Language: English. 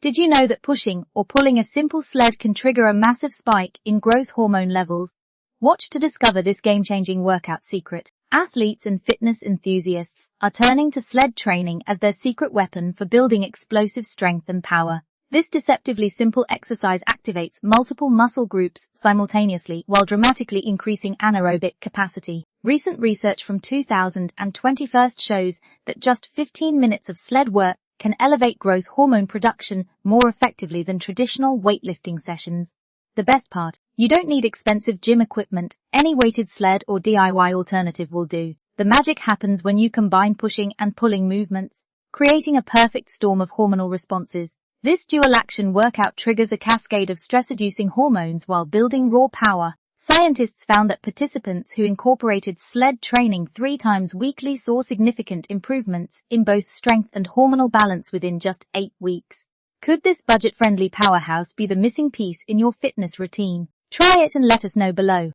Did you know that pushing or pulling a simple sled can trigger a massive spike in growth hormone levels? Watch to discover this game-changing workout secret. Athletes and fitness enthusiasts are turning to sled training as their secret weapon for building explosive strength and power. This deceptively simple exercise activates multiple muscle groups simultaneously while dramatically increasing anaerobic capacity. Recent research from 2021 shows that just 15 minutes of sled work can elevate growth hormone production more effectively than traditional weightlifting sessions. The best part, you don't need expensive gym equipment. Any weighted sled or DIY alternative will do. The magic happens when you combine pushing and pulling movements, creating a perfect storm of hormonal responses. This dual-action workout triggers a cascade of stress-reducing hormones while building raw power. Scientists found that participants who incorporated sled training 3 times weekly saw significant improvements in both strength and hormonal balance within just 8 weeks. Could this budget-friendly powerhouse be the missing piece in your fitness routine? Try it and let us know below.